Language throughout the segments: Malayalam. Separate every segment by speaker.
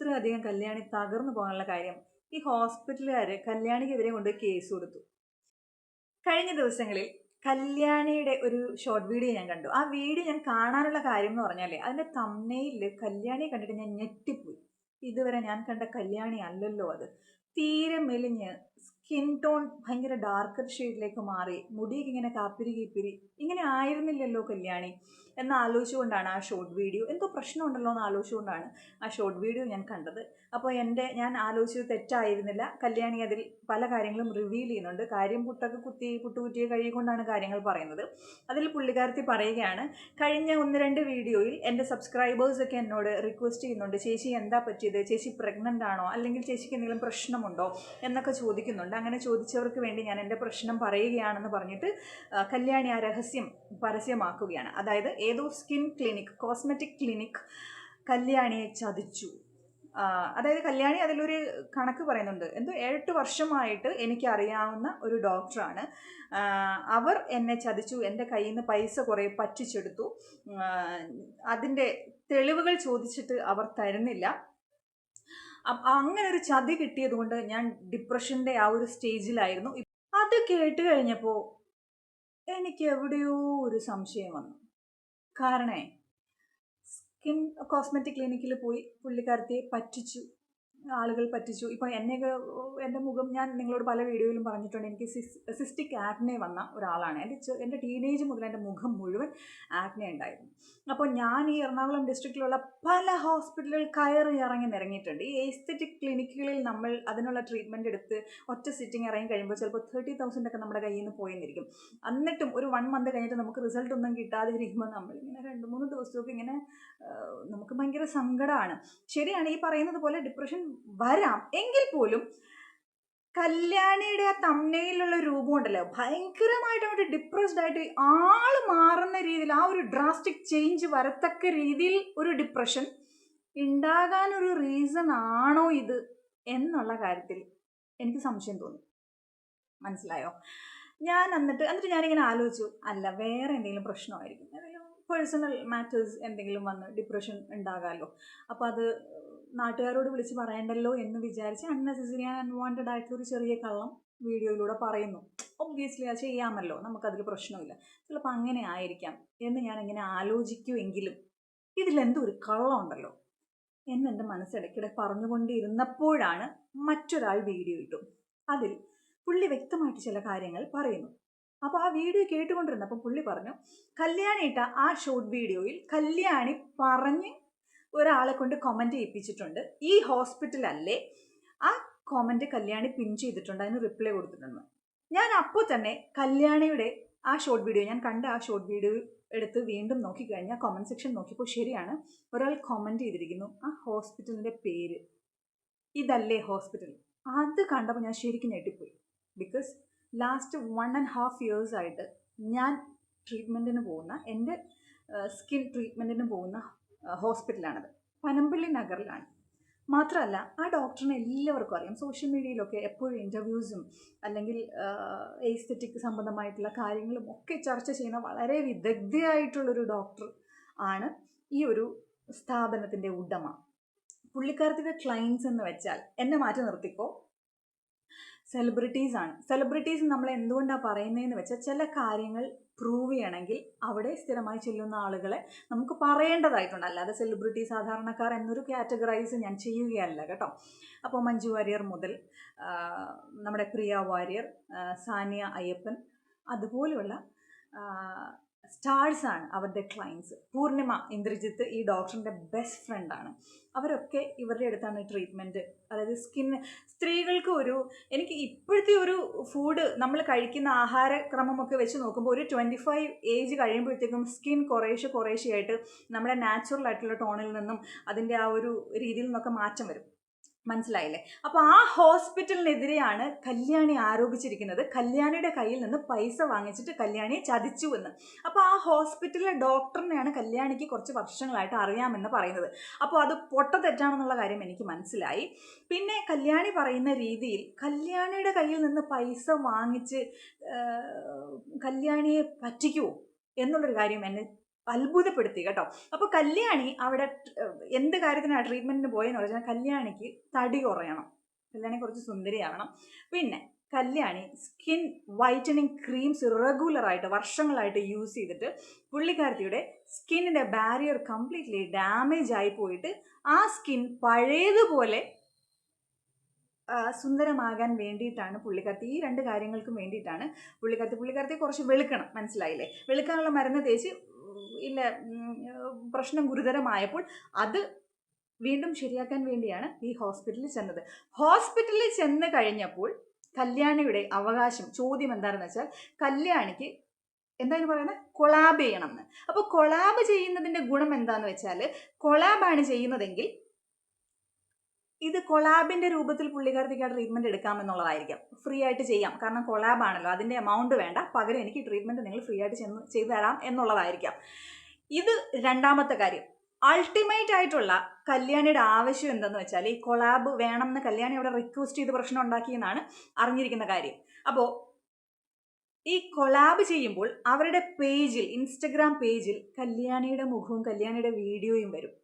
Speaker 1: ഇത്രയധികം കല്യാണി തകർന്നു പോകാനുള്ള കാര്യം ഈ ഹോസ്പിറ്റലുകാർ കല്യാണിക്കെതിരെ കൊണ്ട് കേസ് കൊടുത്തു. കഴിഞ്ഞ ദിവസങ്ങളിൽ കല്യാണിയുടെ ഒരു ഷോർട്ട് വീഡിയോ ഞാൻ കണ്ടു. ആ വീഡിയോ ഞാൻ കാണാനുള്ള കാര്യം എന്ന് പറഞ്ഞാൽ അതിൻ്റെ തംബ്നെയിലിൽ കല്യാണിയെ കണ്ടിട്ട് ഞാൻ ഞെട്ടിപ്പോയി. ഇതുവരെ ഞാൻ കണ്ട കല്യാണി അല്ലല്ലോ അത്. തീരെ മെലിഞ്ഞ് സ്കിൻ ടോൺ ഭയങ്കര ഡാർക്കർ ഷെയ്ഡിലേക്ക് മാറി, മുടിയൊക്കെ ഇങ്ങനെ കാപ്പിരി കീപ്പിരി, ഇങ്ങനെ ആയിരുന്നില്ലല്ലോ കല്യാണി എന്ന് ആലോചിച്ചുകൊണ്ടാണ് ആ ഷോർട്ട് വീഡിയോ, എന്തോ പ്രശ്നമുണ്ടല്ലോ എന്ന് ആലോചിച്ചുകൊണ്ടാണ് ആ ഷോർട്ട് വീഡിയോ ഞാൻ കണ്ടത്. അപ്പോൾ ഞാൻ ആലോചിച്ചത് തെറ്റായിരുന്നില്ല. കല്യാണി അതിൽ പല കാര്യങ്ങളും റിവീൽ ചെയ്യുന്നുണ്ട്. കാര്യം പുട്ടുകുറ്റിയെ കഴുകിക്കൊണ്ടാണ് കാര്യങ്ങൾ പറയുന്നത്. അതിൽ പുള്ളിക്കാരത്തി പറയുകയാണ്, കഴിഞ്ഞ 1-2 വീഡിയോയിൽ എൻ്റെ സബ്സ്ക്രൈബേഴ്സൊക്കെ എന്നോട് റിക്വസ്റ്റ് ചെയ്യുന്നുണ്ട്, ചേച്ചി എന്താ പറ്റിയത്, ചേച്ചി പ്രഗ്നൻ്റ് ആണോ, അല്ലെങ്കിൽ ചേച്ചിക്ക് എന്തെങ്കിലും പ്രശ്നമുണ്ടോ എന്നൊക്കെ ചോദിക്കുന്നുണ്ട്. അങ്ങനെ ചോദിച്ചവർക്ക് വേണ്ടി ഞാൻ എൻ്റെ പ്രശ്നം പറയുകയാണെന്ന് പറഞ്ഞിട്ട് കല്യാണി ആ രഹസ്യം പരസ്യമാക്കുകയാണ്. അതായത് ഏതോ സ്കിൻ ക്ലിനിക്, കോസ്മെറ്റിക് ക്ലിനിക് കല്യാണിയെ ചതിച്ചു. അതായത് കല്യാണി അതിലൊരു കണക്ക് പറയുന്നുണ്ട്, എന്തോ 8 വർഷമായിട്ട് എനിക്കറിയാവുന്ന ഒരു ഡോക്ടറാണ്, അവർ എന്നെ ചതിച്ചു, എൻ്റെ കയ്യിൽ നിന്ന് പൈസ കുറേ പറ്റിച്ചെടുത്തു, അതിൻ്റെ തെളിവുകൾ ചോദിച്ചിട്ട് അവർ തരുന്നില്ല. അങ്ങനെ ഒരു ചതി കിട്ടിയത് കൊണ്ട് ഞാൻ ഡിപ്രഷൻ്റെ ആ ഒരു സ്റ്റേജിലായിരുന്നു. അത് കേട്ട് കഴിഞ്ഞപ്പോൾ എനിക്ക് എവിടെയോ ഒരു സംശയം വന്നു. കാരണേ സ്കിൻ കോസ്മെറ്റിക് ക്ലിനിക്കിൽ പോയി പുള്ളിക്കാരത്തിയെ പറ്റിച്ചു, ആളുകൾ പറ്റിച്ചു. ഇപ്പോൾ എന്നെയൊക്കെ, എൻ്റെ മുഖം ഞാൻ നിങ്ങളോട് പല വീഡിയോയിലും പറഞ്ഞിട്ടുണ്ട്, എനിക്ക് സിസ്റ്റിക് ആക്നെ വന്ന ഒരാളാണ്. എൻ്റെ ടീനേജ് മുതൽ എൻ്റെ മുഖം മുഴുവൻ ആക്നെ ഉണ്ടായിരുന്നു. അപ്പോൾ ഞാൻ ഈ എറണാകുളം ഡിസ്ട്രിക്റ്റിലുള്ള പല ഹോസ്പിറ്റലുകൾ ഇറങ്ങി നിരങ്ങിയിട്ടുണ്ട്. ഈ എസ്തെറ്റിക് ക്ലിനിക്കുകളിൽ നമ്മൾ അതിനുള്ള ട്രീറ്റ്മെൻറ്റ് എടുത്ത് ഒറ്റ സിറ്റിംഗ് ഇറങ്ങി കഴിയുമ്പോൾ ചിലപ്പോൾ 30,000 ഒക്കെ നമ്മുടെ കയ്യിൽ നിന്ന് പോയെന്നിരിക്കും. എന്നിട്ടും ഒരു 1 മന്ത് കഴിഞ്ഞിട്ട് നമുക്ക് റിസൾട്ട് ഒന്നും കിട്ടാതെ ഇരിക്കുമ്പോൾ നമ്മളിങ്ങനെ 2-3 ദിവസമൊക്കെ ഇങ്ങനെ നമുക്ക് ഭയങ്കര സങ്കടമാണ്. ശരിയാണ്, ഈ പറയുന്നത് പോലെ ഡിപ്രഷൻ വരാം. എങ്കിൽ പോലും കല്യാണിയുടെ ആ തംബ്നെയിലുള്ള രൂപം ഉണ്ടല്ലോ, ഭയങ്കരമായിട്ട് അങ്ങോട്ട് ഡിപ്രസ്ഡ് ആയിട്ട് ആള് മാറുന്ന രീതിയിൽ, ആ ഒരു ഡ്രാസ്റ്റിക് ചേഞ്ച് വരത്തക്ക രീതിയിൽ ഒരു ഡിപ്രഷൻ ഉണ്ടാകാനൊരു റീസൺ ആണോ ഇത് എന്നുള്ള കാര്യത്തിൽ എനിക്ക് സംശയം തോന്നി. മനസ്സിലായോ? ഞാൻ എന്നിട്ട് ഞാനിങ്ങനെ ആലോചിച്ചു, അല്ല വേറെ എന്തെങ്കിലും പ്രശ്നമായിരിക്കും, എന്തെങ്കിലും പേഴ്സണൽ മാറ്റേഴ്സ് എന്തെങ്കിലും വന്ന് ഡിപ്രഷൻ ഉണ്ടാകാമല്ലോ. അപ്പോൾ അത് നാട്ടുകാരോട് വിളിച്ച് പറയണ്ടല്ലോ എന്ന് വിചാരിച്ച് അൺനെസസറി ആൻഡ് അൺവാണ്ടഡ് ആയിട്ടൊരു ചെറിയ കള്ളം വീഡിയോയിലൂടെ പറയുന്നു. ഒബ്വിയസ്ലി അത് ചെയ്യാമല്ലോ, നമുക്കതിൽ പ്രശ്നമില്ല. ചിലപ്പോൾ അങ്ങനെ ആയിരിക്കാം എന്ന് ഞാനിങ്ങനെ ആലോചിക്കുമെങ്കിലും ഇതിലെന്തോ ഒരു കള്ളം ഉണ്ടല്ലോ എന്നെൻ്റെ മനസ്സിടയ്ക്കിടെ പറഞ്ഞുകൊണ്ടിരുന്നപ്പോഴാണ് മറ്റൊരാൾ വീഡിയോ ഇട്ടു. അതിൽ പുള്ളി വ്യക്തമായിട്ട് ചില കാര്യങ്ങൾ പറയുന്നു. അപ്പോൾ ആ വീഡിയോ കേട്ടുകൊണ്ടിരുന്നപ്പോൾ പുള്ളി പറഞ്ഞു, കല്യാണി ഇട്ട ആ ഷോർട്ട് വീഡിയോയിൽ കല്യാണി പറഞ്ഞ് ഒരാളെ കൊണ്ട് കമൻറ്റ് ചെയ്യിപ്പിച്ചിട്ടുണ്ട്, ഈ ഹോസ്പിറ്റലല്ലേ, ആ കമൻറ്റ് കല്യാണി പിൻ ചെയ്തിട്ടുണ്ട്, അതിന് റിപ്ലൈ കൊടുത്തിട്ടുണ്ട്. ഞാൻ അപ്പോൾ തന്നെ കല്യാണിയുടെ ആ ഷോർട്ട് വീഡിയോ, ഞാൻ കണ്ട ആ ഷോർട്ട് വീഡിയോ എടുത്ത് വീണ്ടും നോക്കിക്കഴിഞ്ഞാൽ കമൻറ്റ് സെക്ഷൻ നോക്കിയപ്പോൾ ശരിയാണ്, ഒരാൾ കമൻറ്റ് ചെയ്തിരിക്കുന്നു ആ ഹോസ്പിറ്റലിൻ്റെ പേര്, ഇതല്ലേ ഹോസ്പിറ്റൽ. അത് കണ്ടപ്പോൾ ഞാൻ ശരിക്കും ഞെട്ടിപ്പോയി. ബിക്കോസ് ലാസ്റ്റ് 1.5 years ആയിട്ട് ഞാൻ ട്രീറ്റ്മെൻറ്റിന് പോകുന്ന, എൻ്റെ സ്കിൻ ട്രീറ്റ്മെൻറ്റിന് പോകുന്ന ഹോസ്പിറ്റലാണത്. പനമ്പള്ളി നഗറിലാണ്. മാത്രമല്ല ആ ഡോക്ടറിനെ എല്ലാവർക്കും അറിയാം. സോഷ്യൽ മീഡിയയിലൊക്കെ എപ്പോഴും ഇൻ്റർവ്യൂസും അല്ലെങ്കിൽ എസ്തെറ്റിക് സംബന്ധമായിട്ടുള്ള കാര്യങ്ങളും ഒക്കെ ചർച്ച ചെയ്യുന്ന വളരെ വിദഗ്ധയായിട്ടുള്ളൊരു ഡോക്ടർ ആണ് ഈ ഒരു സ്ഥാപനത്തിൻ്റെ ഉടമ. പുള്ളിക്കാരത്തിൻ്റെ ക്ലയൻസ് എന്ന് വെച്ചാൽ, എന്നെ മാറ്റി നിർത്തിക്കോ, സെലിബ്രിറ്റീസാണ്. സെലിബ്രിറ്റീസ് നമ്മൾ എന്തുകൊണ്ടാണ് പറയുന്നതെന്ന് വെച്ചാൽ, ചില കാര്യങ്ങൾ പ്രൂവ് ചെയ്യണമെങ്കിൽ അവിടെ സ്ഥിരമായി ചെല്ലുന്ന ആളുകളെ നമുക്ക് പറയേണ്ടതായിട്ടുണ്ട്. അല്ലാതെ സെലിബ്രിറ്റി സാധാരണക്കാർ എന്നൊരു കാറ്റഗറൈസ് ഞാൻ ചെയ്യുകയല്ല കേട്ടോ. അപ്പോൾ മഞ്ജു വാര്യർ മുതൽ നമ്മുടെ പ്രിയ വാര്യർ, സാനിയ അയ്യപ്പൻ, അതുപോലെയുള്ള സ്റ്റാർസാണ് അവരുടെ ക്ലയൻസ്. പൂർണിമ ഇന്ദ്രജിത്ത് ഈ ഡോക്ടറിൻ്റെ ബെസ്റ്റ് ഫ്രണ്ടാണ്. അവരൊക്കെ ഇവരുടെ അടുത്താണ് ട്രീറ്റ്മെൻറ്റ്. അതായത് സ്ത്രീകൾക്ക് എനിക്ക് ഇപ്പോഴത്തെ ഒരു ഫുഡ് നമ്മൾ കഴിക്കുന്ന ആഹാരക്രമമൊക്കെ വെച്ച് നോക്കുമ്പോൾ ഒരു 25 ഏജ് കഴിയുമ്പോഴത്തേക്കും സ്കിൻ കുറേശ്ശെയായിട്ട് നമ്മുടെ നാച്ചുറൽ ആയിട്ടുള്ള ടോണിൽ നിന്നും അതിൻ്റെ ആ ഒരു രീതിയിൽ നിന്നൊക്കെ മാറ്റം വരും. മനസ്സിലായില്ലേ? അപ്പോൾ ആ ഹോസ്പിറ്റലിനെതിരെയാണ് കല്യാണി ആരോപിച്ചിരിക്കുന്നത്, കല്യാണിയുടെ കയ്യിൽ നിന്ന് പൈസ വാങ്ങിച്ചിട്ട് കല്യാണിയെ ചതിച്ചു എന്ന്. അപ്പോൾ ആ ഹോസ്പിറ്റലിലെ ഡോക്ടറിനെയാണ് കല്യാണിക്ക് കുറച്ച് വർഷങ്ങളായിട്ട് അറിയാമെന്ന് പറയുന്നത്. അപ്പോൾ അത് തെറ്റാണെന്നുള്ള കാര്യം എനിക്ക് മനസ്സിലായി. പിന്നെ കല്യാണി പറയുന്ന രീതിയിൽ കല്യാണിയുടെ കയ്യിൽ നിന്ന് പൈസ വാങ്ങിച്ച് കല്യാണിയെ പറ്റിക്കുമോ എന്നുള്ളൊരു കാര്യം എന്നെ അത്ഭുതപ്പെടുത്തി കേട്ടോ. അപ്പോൾ കല്യാണി അവിടെ എന്ത് കാര്യത്തിനാണ് ട്രീറ്റ്മെൻറ്റിന് പോയെന്ന് പറഞ്ഞാൽ കല്യാണിക്ക് തടി കുറയണം, കല്യാണി കുറച്ച് സുന്ദരിയാവണം. പിന്നെ കല്യാണി സ്കിൻ വൈറ്റനിങ് ക്രീംസ് റെഗുലറായിട്ട് വർഷങ്ങളായിട്ട് യൂസ് ചെയ്തിട്ട് പുള്ളിക്കാരത്തിയുടെ സ്കിന്നിൻ്റെ ബാരിയർ കംപ്ലീറ്റ്ലി ഡാമേജ് ആയി പോയിട്ട് ആ സ്കിൻ പഴയതുപോലെ സുന്ദരമാകാൻ വേണ്ടിയിട്ടാണ് പുള്ളിക്കാരത്തി, ഈ രണ്ട് കാര്യങ്ങൾക്കും വേണ്ടിയിട്ടാണ് പുള്ളിക്കാരത്തി കുറച്ച് വെളുക്കണം, മനസ്സിലായില്ലേ? വെളുക്കാനുള്ള മരുന്ന് തേച്ച് ഇല്ല, പ്രശ്നം ഗുരുതരമായപ്പോൾ അത് വീണ്ടും ശരിയാക്കാൻ വേണ്ടിയാണ് ഈ ഹോസ്പിറ്റലിൽ ചെന്നത്. ഹോസ്പിറ്റലിൽ ചെന്ന് കഴിഞ്ഞപ്പോൾ കല്യാണിയുടെ അവകാശം ചോദ്യം എന്താണെന്ന് വെച്ചാൽ കല്യാണിക്ക് എന്താണ് പറയുന്നത്, കൊളാബ് ചെയ്യണം എന്ന്. അപ്പോൾ കൊളാബ് ചെയ്യുന്നതിൻ്റെ ഗുണം എന്താന്ന് വെച്ചാൽ കൊളാബാണ് ചെയ്യുന്നതെങ്കിൽ ഇത് കൊളാബിൻ്റെ രൂപത്തിൽ പുള്ളിക്കാരത്തേക്ക് ആ ട്രീറ്റ്മെൻറ്റ് എടുക്കാമെന്നുള്ളതായിരിക്കാം. ഫ്രീ ആയിട്ട് ചെയ്യാം, കാരണം കൊളാബാണല്ലോ, അതിൻ്റെ എമൗണ്ട് വേണ്ട, പകരം എനിക്ക് ട്രീറ്റ്മെൻറ്റ് നിങ്ങൾ ഫ്രീ ആയിട്ട് ചെയ്തു തരാം എന്നുള്ളതായിരിക്കാം. ഇത് രണ്ടാമത്തെ കാര്യം. അൾട്ടിമേറ്റ് ആയിട്ടുള്ള കല്യാണിയുടെ ആവശ്യം എന്തെന്ന് വെച്ചാൽ ഈ കൊളാബ് വേണമെന്ന് കല്യാണി അവിടെ റിക്വസ്റ്റ് ചെയ്ത് പ്രശ്നം ഉണ്ടാക്കിയെന്നാണ് അറിഞ്ഞിരിക്കുന്ന കാര്യം. അപ്പോൾ ഈ കൊളാബ് ചെയ്യുമ്പോൾ അവരുടെ പേജിൽ, ഇൻസ്റ്റഗ്രാം പേജിൽ കല്യാണിയുടെ മുഖവും കല്യാണിയുടെ വീഡിയോയും വരും.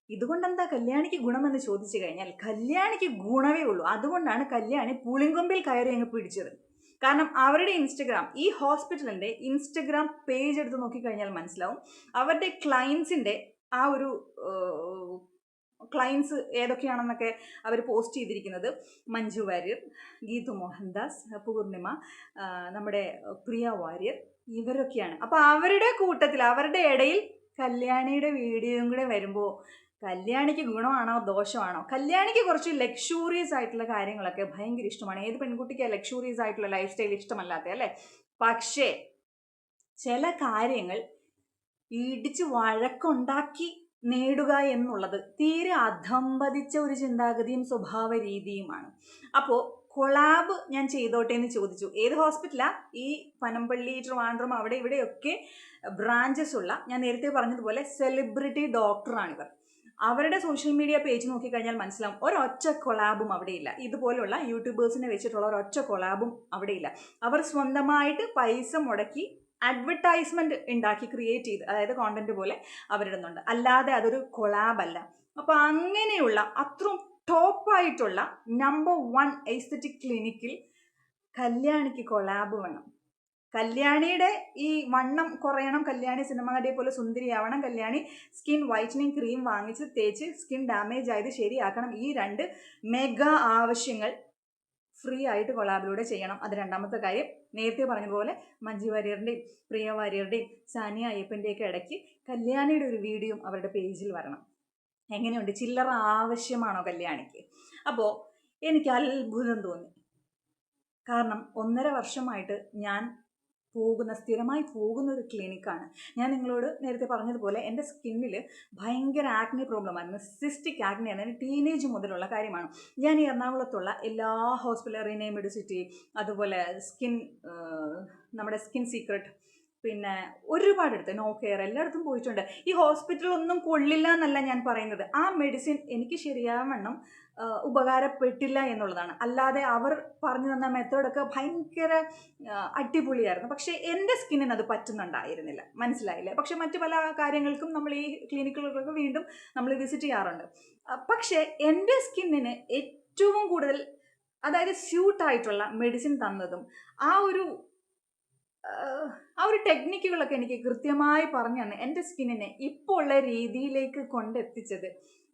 Speaker 1: ഇതുകൊണ്ടെന്താ കല്യാണിക്ക് ഗുണമെന്ന് ചോദിച്ചു കഴിഞ്ഞാൽ കല്യാണിക്ക് ഗുണമേ ഉള്ളൂ. അതുകൊണ്ടാണ് കല്യാണി പുളിങ്കൊമ്പിൽ കയറി അങ്ങ് പിടിച്ചത്. കാരണം അവരുടെ ഇൻസ്റ്റഗ്രാം, ഈ ഹോസ്പിറ്റലിൻ്റെ ഇൻസ്റ്റഗ്രാം പേജ് എടുത്ത് നോക്കിക്കഴിഞ്ഞാൽ മനസ്സിലാവും അവരുടെ ക്ലയൻസിൻ്റെ ആ ഒരു ക്ലയൻസ് ഏതൊക്കെയാണെന്നൊക്കെ അവർ പോസ്റ്റ് ചെയ്തിരിക്കുന്നത്. മഞ്ജു വാര്യർ, ഗീതു മോഹൻദാസ്, പൂർണിമ, നമ്മുടെ പ്രിയ വാര്യർ, ഇവരൊക്കെയാണ്. അപ്പോൾ അവരുടെ കൂട്ടത്തിൽ, അവരുടെ ഇടയിൽ കല്യാണിയുടെ വീഡിയോയും കൂടെ വരുമ്പോൾ കല്യാണിക്ക് ഗുണമാണോ ദോഷമാണോ? കല്യാണിക്ക് കുറച്ച് ലക്ഷൂറിയസ് ആയിട്ടുള്ള കാര്യങ്ങളൊക്കെ ഭയങ്കര ഇഷ്ടമാണ്. ഏത് പെൺകുട്ടിക്ക് ലക്ഷൂറിയസ് ആയിട്ടുള്ള ലൈഫ് സ്റ്റൈൽ ഇഷ്ടമല്ലാത്ത അല്ലേ? പക്ഷേ ചില കാര്യങ്ങൾ ഇടിച്ച് വഴക്കുണ്ടാക്കി നേടുക എന്നുള്ളത് തീരെ അധംപതിച്ച ഒരു ചിന്താഗതിയും സ്വഭാവ രീതിയുമാണ്. അപ്പോൾ കൊളാബ് ഞാൻ ചെയ്തോട്ടെ എന്ന് ചോദിച്ചു. ഏത് ഹോസ്പിറ്റലാ? ഈ പനമ്പള്ളി, ട്രിവാൻഡ്രം, അവിടെ ഇവിടെയൊക്കെ ബ്രാഞ്ചസ് ഉള്ള, ഞാൻ നേരത്തെ പറഞ്ഞതുപോലെ സെലിബ്രിറ്റി ഡോക്ടറാണിവർ. അവരുടെ സോഷ്യൽ മീഡിയ പേജ് നോക്കിക്കഴിഞ്ഞാൽ മനസ്സിലാവും ഒരൊറ്റ കൊളാബും അവിടെയില്ല. ഇതുപോലുള്ള യൂട്യൂബേഴ്സിനെ വെച്ചിട്ടുള്ള ഒരൊറ്റ കൊളാബും അവിടെയില്ല. അവർ സ്വന്തമായിട്ട് പൈസ മുടക്കി അഡ്വർടൈസ്മെൻറ്റ് ഉണ്ടാക്കി ക്രിയേറ്റ് ചെയ്ത്, അതായത് കോണ്ടന്റ് പോലെ അവരിടുന്നുണ്ട്, അല്ലാതെ അതൊരു കൊളാബല്ല. അപ്പോൾ അങ്ങനെയുള്ള അത്രയും ടോപ്പായിട്ടുള്ള നമ്പർ 1 എസ്തെറ്റിക് ക്ലിനിക്കിൽ കല്യാണിക്ക് കൊളാബ് വേണം. കല്യാണിയുടെ ഈ വണ്ണം കുറയണം, കല്യാണി സിനിമ നടിയെ പോലെ സുന്ദരിയാവണം, കല്യാണി സ്കിൻ വൈറ്റനിങ് ക്രീം വാങ്ങിച്ച് തേച്ച് സ്കിൻ ഡാമേജ് ആയത് ശരിയാക്കണം. ഈ 2 മെഗാ ആവശ്യങ്ങൾ ഫ്രീ ആയിട്ട് കൊളാബിലൂടെ ചെയ്യണം. അത് രണ്ടാമത്തെ കാര്യം. നേരത്തെ പറഞ്ഞതുപോലെ മഞ്ജു വാര്യറിൻ്റെയും പ്രിയ വാര്യറുടെയും സാനിയ അയ്യപ്പൻ്റെയൊക്കെ ഇടയ്ക്ക് കല്യാണിയുടെ ഒരു വീഡിയോ അവരുടെ പേജിൽ വരണം. എങ്ങനെയുണ്ട്? ചില്ലറ ആവശ്യമാണോ കല്യാണിക്ക്? അപ്പോൾ എനിക്ക് അത്ഭുതം തോന്നി. കാരണം 1.5 വർഷമായിട്ട് ഞാൻ സ്ഥിരമായി പോകുന്ന ഒരു ക്ലിനിക്കാണ്. ഞാൻ നിങ്ങളോട് നേരത്തെ പറഞ്ഞതുപോലെ എൻ്റെ സ്കിന്നിൽ ഭയങ്കര ആക്നെ പ്രോബ്ലമായിരുന്നു, സിസ്റ്റിക് ആക്നെ ആയിരുന്നു. ടീനേജ് മുതലുള്ള കാര്യമാണ്. ഞാൻ ഈ എറണാകുളത്തുള്ള എല്ലാ ഹോസ്പിറ്റൽ, റീനെ മെഡിസിറ്റി, അതുപോലെ നമ്മുടെ സ്കിൻ സീക്രട്ട്, പിന്നെ ഒരുപാടെടുത്ത് നോ കെയർ, എല്ലായിടത്തും പോയിട്ടുണ്ട്. ഈ ഹോസ്പിറ്റലൊന്നും കൊള്ളില്ല എന്നല്ല ഞാൻ പറയുന്നത്. ആ മെഡിസിൻ എനിക്ക് ശരിയാവണ്ണം ഉപകാരപ്പെട്ടില്ല എന്നുള്ളതാണ്. അല്ലാതെ അവർ പറഞ്ഞു തന്ന മെത്തേഡൊക്കെ ഭയങ്കര അടിപൊളിയായിരുന്നു. പക്ഷേ എൻ്റെ സ്കിന്നിന് അത് പറ്റുന്നുണ്ടായിരുന്നില്ല, മനസ്സിലായില്ലേ? പക്ഷേ മറ്റു പല കാര്യങ്ങൾക്കും നമ്മൾ ഈ ക്ലിനിക്കുകളൊക്കെ വീണ്ടും നമ്മൾ വിസിറ്റ് ചെയ്യാറുണ്ട്. പക്ഷേ എൻ്റെ സ്കിന്നിന് ഏറ്റവും കൂടുതൽ, അതായത് സ്യൂട്ടായിട്ടുള്ള മെഡിസിൻ തന്നതും ആ ഒരു ടെക്നിക്കുകളൊക്കെ എനിക്ക് കൃത്യമായി പറഞ്ഞു തന്നെ എൻ്റെ സ്കിന്നിനെ ഇപ്പോൾ ഉള്ള രീതിയിലേക്ക് കൊണ്ടെത്തിച്ചത്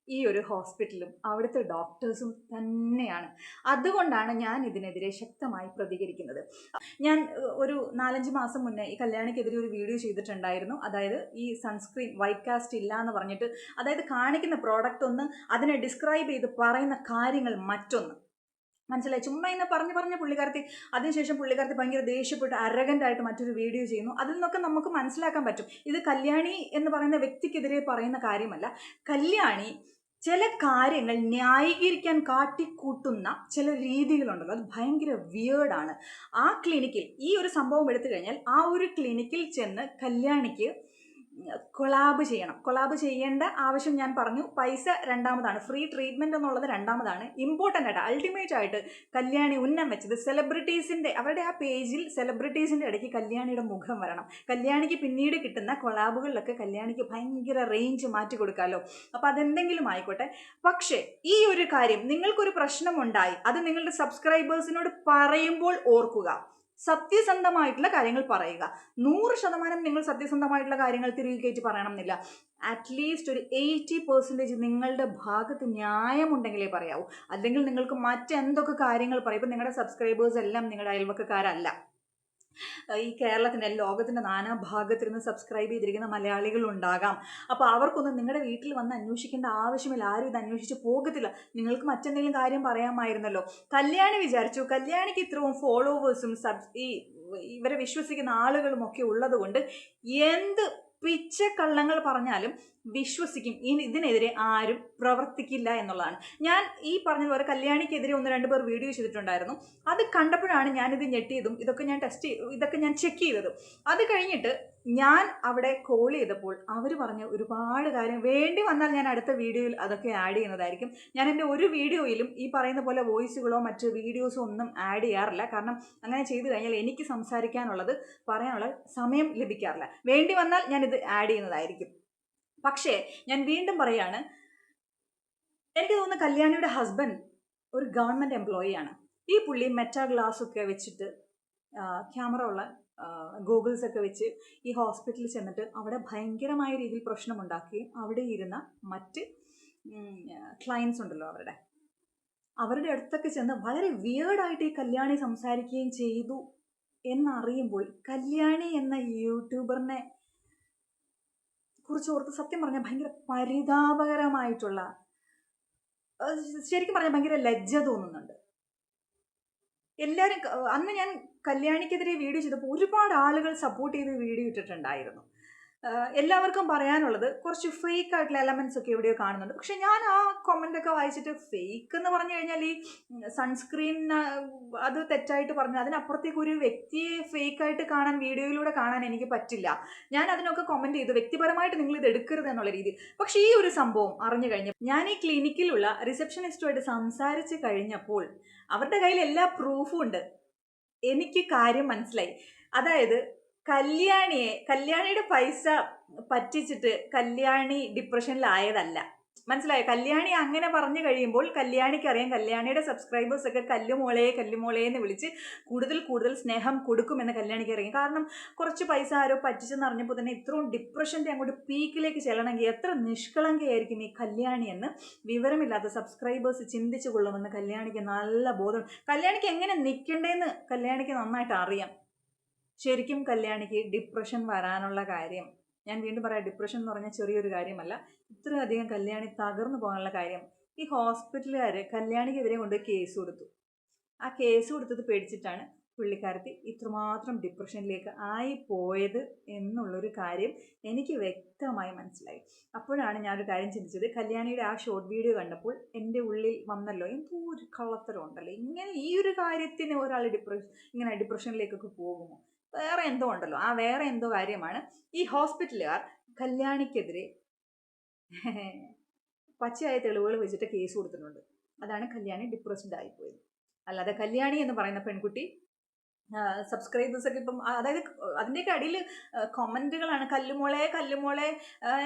Speaker 1: ഈ ഒരു ഹോസ്പിറ്റലും അവിടുത്തെ ഡോക്ടേഴ്സും തന്നെയാണ്. അതുകൊണ്ടാണ് ഞാൻ ഇതിനെതിരെ ശക്തമായി പ്രതികരിക്കുന്നത്. ഞാൻ ഒരു 4-5 മാസം മുന്നേ ഈ കല്യാണിക്കെതിരെ ഒരു വീഡിയോ ചെയ്തിട്ടുണ്ടായിരുന്നു. അതായത് ഈ സൺസ്ക്രീൻ വൈറ്റ് കാസ്റ്റ് ഇല്ല എന്ന് പറഞ്ഞിട്ട്, അതായത് കാണിക്കുന്ന പ്രോഡക്റ്റ് ഒന്ന്, അതിനെ ഡിസ്ക്രൈബ് ചെയ്ത് പറയുന്ന കാര്യങ്ങൾ മറ്റൊന്ന്, മനസ്സിലായി? ചുമ്മാ ഇങ്ങനെ പറഞ്ഞ് പുള്ളിക്കാരത്തി, അതിനുശേഷം പുള്ളിക്കാരത്തി ഭയങ്കര ദേഷ്യപ്പെട്ട് അരഗൻ്റായിട്ട് മറ്റൊരു വീഡിയോ ചെയ്യുന്നു. അതിൽ നിന്നൊക്കെ നമുക്ക് മനസ്സിലാക്കാൻ പറ്റും ഇത് കല്യാണി എന്ന് പറയുന്ന വ്യക്തിക്കെതിരെ പറയുന്ന കാര്യമല്ല. കല്യാണി ചില കാര്യങ്ങൾ ന്യായീകരിക്കാൻ കാട്ടിക്കൂട്ടുന്ന ചില രീതികളുണ്ടല്ലോ, അത് ഭയങ്കര വിയേർഡാണ്. ആ ക്ലിനിക്കിൽ ഈ ഒരു സംഭവം എടുത്തു കഴിഞ്ഞാൽ ആ ഒരു ക്ലിനിക്കിൽ ചെന്ന് കല്യാണിക്ക് കൊളാബ് ചെയ്യണം. കൊളാബ് ചെയ്യേണ്ട ആവശ്യം ഞാൻ പറഞ്ഞു. പൈസ രണ്ടാമതാണ്, ഫ്രീ ട്രീറ്റ്മെൻറ്റ് എന്നുള്ളത് രണ്ടാമതാണ്. ഇമ്പോർട്ടൻ്റ് ആയിട്ട് അൾട്ടിമേറ്റ് ആയിട്ട് കല്യാണി ഉന്നം വെച്ചത് സെലിബ്രിറ്റീസിൻ്റെ, അവരുടെ ആ പേജിൽ സെലിബ്രിറ്റീസിൻ്റെ ഇടയ്ക്ക് കല്യാണിയുടെ മുഖം വരണം. കല്യാണിക്ക് പിന്നീട് കിട്ടുന്ന കൊളാബുകളിലൊക്കെ കല്യാണിക്ക് ഭയങ്കര റേഞ്ച് മാറ്റി കൊടുക്കാമല്ലോ. അപ്പോൾ അതെന്തെങ്കിലും ആയിക്കോട്ടെ. പക്ഷേ ഈ ഒരു കാര്യം, നിങ്ങൾക്കൊരു പ്രശ്നമുണ്ടായി, അത് നിങ്ങളുടെ സബ്സ്ക്രൈബേഴ്സിനോട് പറയുമ്പോൾ ഓർക്കുക, സത്യസന്ധമായിട്ടുള്ള കാര്യങ്ങൾ പറയുക. 100% നിങ്ങൾ സത്യസന്ധമായിട്ടുള്ള കാര്യങ്ങൾ തിരികെ കയറ്റി പറയണം എന്നില്ല. അറ്റ്ലീസ്റ്റ് ഒരു 80% നിങ്ങളുടെ ഭാഗത്ത് ന്യായമുണ്ടെങ്കിലേ പറയാവൂ. അല്ലെങ്കിൽ നിങ്ങൾക്ക് മറ്റെന്തൊക്കെ കാര്യങ്ങൾ പറയും. ഇപ്പം നിങ്ങളുടെ സബ്സ്ക്രൈബേഴ്സ് എല്ലാം നിങ്ങളുടെ അയൽവക്കക്കാരല്ല. ഈ കേരളത്തിൻ്റെ, ലോകത്തിൻ്റെ നാനാഭാഗത്തിരുന്ന് സബ്സ്ക്രൈബ് ചെയ്തിരിക്കുന്ന മലയാളികളുണ്ടാകാം. അപ്പോൾ അവർക്കൊന്നും നിങ്ങളുടെ വീട്ടിൽ വന്ന് അന്വേഷിക്കേണ്ട ആവശ്യമില്ല. ആരും ഇത് അന്വേഷിച്ച് പോകത്തില്ല. നിങ്ങൾക്ക് മറ്റെന്തെങ്കിലും കാര്യം പറയാമായിരുന്നല്ലോ. കല്യാണി വിചാരിച്ചു, കല്യാണിക്ക് ഇത്രയും ഫോളോവേഴ്സും ഇവരെ വിശ്വസിക്കുന്ന ആളുകളും ഒക്കെ ഉള്ളത് കൊണ്ട് എന്ത് പിച്ചക്കള്ളങ്ങൾ പറഞ്ഞാലും വിശ്വസിക്കും. ഇതിനെതിരെ ആരും പ്രവർത്തിക്കില്ല എന്നുള്ളതാണ്. ഞാൻ ഈ പറഞ്ഞതുപോലെ കല്യാണിക്കെതിരെ 1-2 പേർ വീഡിയോ ചെയ്തിട്ടുണ്ടായിരുന്നു. അത് കണ്ടപ്പോഴാണ് ഞാനിത് ഞെട്ടിയതും ഇതൊക്കെ ഞാൻ ചെക്ക് ചെയ്തതും. അത് കഴിഞ്ഞിട്ട് ഞാൻ അവിടെ കോൾ ചെയ്തപ്പോൾ അവർ പറഞ്ഞ ഒരുപാട് കാര്യം, വേണ്ടി വന്നാൽ ഞാൻ അടുത്ത വീഡിയോയിൽ അതൊക്കെ ആഡ് ചെയ്യുന്നതായിരിക്കും. ഞാൻ എൻ്റെ ഒരു വീഡിയോയിലും ഈ പറയുന്ന പോലെ വോയിസുകളോ മറ്റ് വീഡിയോസോ ഒന്നും ആഡ് ചെയ്യാറില്ല. കാരണം അങ്ങനെ ചെയ്തു കഴിഞ്ഞാൽ എനിക്ക് സംസാരിക്കാനുള്ളത്, പറയാനുള്ള സമയം ലഭിക്കാറില്ല. വേണ്ടി വന്നാൽ ഞാനിത് ആഡ് ചെയ്യുന്നതായിരിക്കും. പക്ഷേ ഞാൻ വീണ്ടും പറയാണ്, എനിക്ക് തോന്നുന്നു കല്യാണിയുടെ ഹസ്ബൻഡ് ഒരു ഗവൺമെൻറ് എംപ്ലോയിയാണ്. ഈ പുള്ളി മെറ്റാ ഗ്ലാസ് ഒക്കെ വെച്ചിട്ട്, ക്യാമറ ഉള്ള ഗോഗിൾസ് ഒക്കെ വെച്ച് ഈ ഹോസ്പിറ്റലിൽ ചെന്നിട്ട് അവിടെ ഭയങ്കരമായ രീതിയിൽ പ്രശ്നമുണ്ടാക്കുകയും അവിടെ ഇരുന്ന മറ്റ് ക്ലയൻസ് ഉണ്ടല്ലോ അവരുടെ അടുത്തൊക്കെ ചെന്ന് വളരെ വിയേർഡായിട്ട് ഈ കല്യാണി സംസാരിക്കുകയും ചെയ്തു എന്നറിയുമ്പോൾ കല്യാണി എന്ന യൂട്യൂബറിനെ കുറിച്ച് ഓർത്ത് സത്യം പറഞ്ഞാൽ ഭയങ്കര പരിതാപകരമായിട്ടുള്ള, ശരിക്കും പറഞ്ഞാൽ ഭയങ്കര ലജ്ജ തോന്നുന്നുണ്ട്. എല്ലാവരും അന്ന് ഞാൻ കല്യാണിക്കെതിരെ വീഡിയോ ചെയ്തപ്പോൾ ഒരുപാട് ആളുകൾ സപ്പോർട്ട് ചെയ്ത് വീഡിയോ ഇട്ടിട്ടുണ്ടായിരുന്നു. എല്ലാവർക്കും പറയാനുള്ളത് കുറച്ച് ഫേക്ക് ആയിട്ടുള്ള എലമെന്റ്സ് ഒക്കെ എവിടെയോ കാണുന്നുണ്ട്. പക്ഷെ ഞാൻ ആ കമന്റ് ഒക്കെ വായിച്ചിട്ട് ഫേക്ക് എന്ന് പറഞ്ഞു കഴിഞ്ഞാൽ ഈ സൺസ്ക്രീൻ അത് തെറ്റായിട്ട് പറഞ്ഞു, അതിനപ്പുറത്തേക്ക് ഒരു വ്യക്തിയെ ഫേക്കായിട്ട് കാണാൻ, വീഡിയോയിലൂടെ കാണാൻ എനിക്ക് പറ്റില്ല. ഞാൻ അതിനൊക്കെ കമന്റ് ചെയ്തു, വ്യക്തിപരമായിട്ട് നിങ്ങൾ ഇത് എടുക്കരുത് എന്നുള്ള രീതിയിൽ. പക്ഷെ ഈ ഒരു സംഭവം അറിഞ്ഞു കഴിഞ്ഞപ്പോൾ, ഞാൻ ഈ ക്ലിനിക്കിലുള്ള റിസപ്ഷനിസ്റ്റുമായിട്ട് സംസാരിച്ച് കഴിഞ്ഞപ്പോൾ അവരുടെ കയ്യിൽ എല്ലാ പ്രൂഫും ഉണ്ട്. എനിക്ക് കാര്യം മനസ്സിലായി. അതായത് കല്യാണിയുടെ പൈസ പറ്റിച്ചിട്ട് കല്യാണി ഡിപ്രഷനിലായതല്ല. മനസ്സിലായോ? കല്യാണി അങ്ങനെ പറഞ്ഞു കഴിയുമ്പോൾ കല്യാണിക്കറിയാം കല്യാണിയുടെ സബ്സ്ക്രൈബേഴ്സ് ഒക്കെ കല്ലുമോളെ എന്ന് വിളിച്ച് കൂടുതൽ സ്നേഹം കൊടുക്കുമെന്ന് കല്യാണിക്ക് അറിയാം. കാരണം കുറച്ച് പൈസ ആരോ പറ്റിച്ചെന്ന് അറിഞ്ഞപ്പോൾ തന്നെ ഇത്രയും ഡിപ്രഷൻ്റെ അങ്ങോട്ട് പീക്കിലേക്ക് ചെല്ലണമെങ്കിൽ എത്ര നിഷ്കളങ്കയായിരിക്കും ഈ കല്യാണി എന്ന് വിവരമില്ലാത്ത സബ്സ്ക്രൈബേഴ്സ് ചിന്തിച്ചു കൊള്ളുമെന്ന് കല്യാണിക്ക് നല്ല ബോധം. കല്യാണിക്ക് എങ്ങനെ നിൽക്കണ്ടേന്ന് കല്യാണിക്ക് നന്നായിട്ട് അറിയാം. ശരിക്കും കല്യാണിക്ക് ഡിപ്രഷൻ വരാനുള്ള കാര്യം, ഞാൻ വീണ്ടും പറയാം, ഡിപ്രഷൻ എന്ന് പറഞ്ഞാൽ ചെറിയൊരു കാര്യമല്ല. ഇത്രയധികം കല്യാണി തകർന്നു പോകാനുള്ള കാര്യം, ഈ ഹോസ്പിറ്റലുകാർ കല്യാണിക്കെതിരെ കൊണ്ട് കേസ് കൊടുത്തു. ആ കേസ് കൊടുത്തത് പേടിച്ചിട്ടാണ് പുള്ളിക്കാരത്തി ഇത്രമാത്രം ഡിപ്രഷനിലേക്ക് ആയി പോയത് എന്നുള്ളൊരു കാര്യം എനിക്ക് വ്യക്തമായി മനസ്സിലായി. അപ്പോഴാണ് ഞാനൊരു കാര്യം ചിന്തിച്ചത്, കല്യാണിയുടെ ആ ഷോർട്ട് വീഡിയോ കണ്ടപ്പോൾ എൻ്റെ ഉള്ളിൽ വന്നല്ലോ, എന്തോ ഒരു കള്ളത്തരം ഉണ്ടല്ലോ, ഇങ്ങനെ ഈ ഒരു കാര്യത്തിന് ഒരാൾ ഇങ്ങനെ ഡിപ്രഷനിലേക്കൊക്കെ പോകുമോ, വേറെ എന്തോ ഉണ്ടല്ലോ. ആ വേറെ എന്തോ കാര്യമാണ് ഈ ഹോസ്പിറ്റലുകാർ കല്യാണിക്കെതിരെ പച്ചയായ തെളിവുകൾ വെച്ചിട്ട് കേസ് കൊടുത്തിട്ടുണ്ട്. അതാണ് കല്യാണി ഡിപ്രസ്ഡ് ആയിപ്പോയത്. അല്ലാതെ കല്യാണി എന്ന് പറയുന്ന പെൺകുട്ടി സബ്സ്ക്രൈബേഴ്സൊക്കെ ഇപ്പം, അതായത് അതിൻ്റെയൊക്കെ അടിയിൽ കമൻറ്റുകളാണ് കല്ലുമോളെ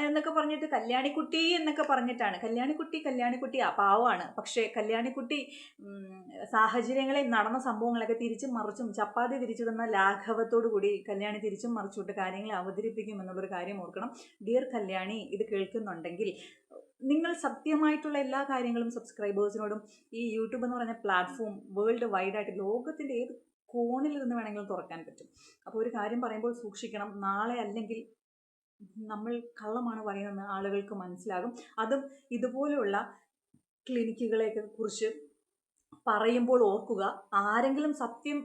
Speaker 1: എന്നൊക്കെ പറഞ്ഞിട്ട്, കല്യാണിക്കുട്ടി എന്നൊക്കെ പറഞ്ഞിട്ടാണ്. കല്യാണിക്കുട്ടി പാവമാണ്. പക്ഷേ കല്യാണിക്കുട്ടി സാഹചര്യങ്ങളിൽ നടന്ന സംഭവങ്ങളൊക്കെ തിരിച്ചും മറിച്ചും ചപ്പാത്തി തിരിച്ചു തന്ന ലാഘവത്തോടു കൂടി കല്യാണി തിരിച്ചും മറിച്ചുവിട്ട് കാര്യങ്ങളെ അവതരിപ്പിക്കും എന്നുള്ളൊരു കാര്യം ഓർക്കണം. ഡിയർ കല്യാണി, ഇത് കേൾക്കുന്നുണ്ടെങ്കിൽ നിങ്ങൾ സത്യമായിട്ടുള്ള എല്ലാ കാര്യങ്ങളും സബ്സ്ക്രൈബേഴ്സിനോടും, ഈ യൂട്യൂബ് എന്ന് പറഞ്ഞ പ്ലാറ്റ്ഫോം വേൾഡ് വൈഡായിട്ട് ലോകത്തിൻ്റെ ഏത് കോണിൽ നിന്ന് വേണമെങ്കിലും തുറക്കാൻ പറ്റും. അപ്പോൾ ഒരു കാര്യം പറയുമ്പോൾ സൂക്ഷിക്കണം. നാളെ അല്ലെങ്കിൽ നമ്മൾ കള്ളമാണ് പറയുന്നതെന്ന് ആളുകൾക്ക് മനസ്സിലാകും. അതും ഇതുപോലെയുള്ള ക്ലിനിക്കുകളെ കുറിച്ച് പറയുമ്പോൾ ഓർക്കുക, ആരെങ്കിലും സത്യം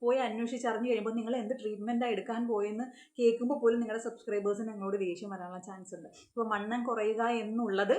Speaker 1: പോയി അന്വേഷിച്ചറിഞ്ഞു കഴിയുമ്പോൾ നിങ്ങൾ എന്ത് ട്രീറ്റ്മെൻറ്റാണ് എടുക്കാൻ പോയെന്ന് കേൾക്കുമ്പോൾ പോലും നിങ്ങളുടെ സബ്സ്ക്രൈബേഴ്സിന് നിങ്ങളോട് ദേഷ്യം വരാനുള്ള ചാൻസ് ഉണ്ട്. ഇപ്പോൾ വണ്ണം കുറയുക എന്നുള്ളത്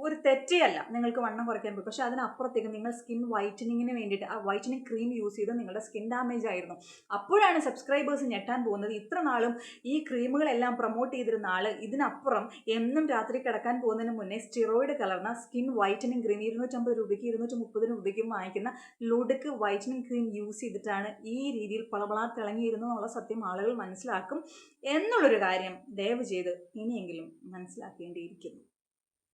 Speaker 1: ഒരു തെറ്റിയല്ല, നിങ്ങൾക്ക് വണ്ണം കുറയ്ക്കാൻ പോയി. പക്ഷെ അതിനപ്പുറത്തേക്ക് നിങ്ങൾ സ്കിൻ വൈറ്റനിങ്ങിന് വേണ്ടിയിട്ട് ആ വൈറ്റനിങ് ക്രീം യൂസ് ചെയ്ത് നിങ്ങളുടെ സ്കിൻ ഡാമേജ് ആയിരുന്നു. അപ്പോഴാണ് സബ്സ്ക്രൈബേഴ്സ് ഞെട്ടാൻ പോകുന്നത്. ഇത്ര നാളും ഈ ക്രീമുകളെല്ലാം പ്രൊമോട്ട് ചെയ്തിരുന്ന ആൾ ഇതിനപ്പുറം എന്നും രാത്രി കിടക്കാൻ പോകുന്നതിന് മുന്നേ സ്റ്റിറോയിഡ് കലർന്ന സ്കിൻ വൈറ്റനിങ് ക്രീം 250 രൂപയ്ക്ക് 230 രൂപയ്ക്കും വാങ്ങിക്കുന്ന ലുഡക്ക് വൈറ്റനിങ് ക്രീം യൂസ് ചെയ്തിട്ടാണ് ഈ രീതിയിൽ പളപളാ തിളങ്ങിയിരുന്നു എന്നുള്ള സത്യം ആളുകൾ മനസ്സിലാക്കും എന്നുള്ളൊരു കാര്യം ദയവ് ചെയ്ത് ഇനിയെങ്കിലും മനസ്സിലാക്കേണ്ടിയിരിക്കുന്നു.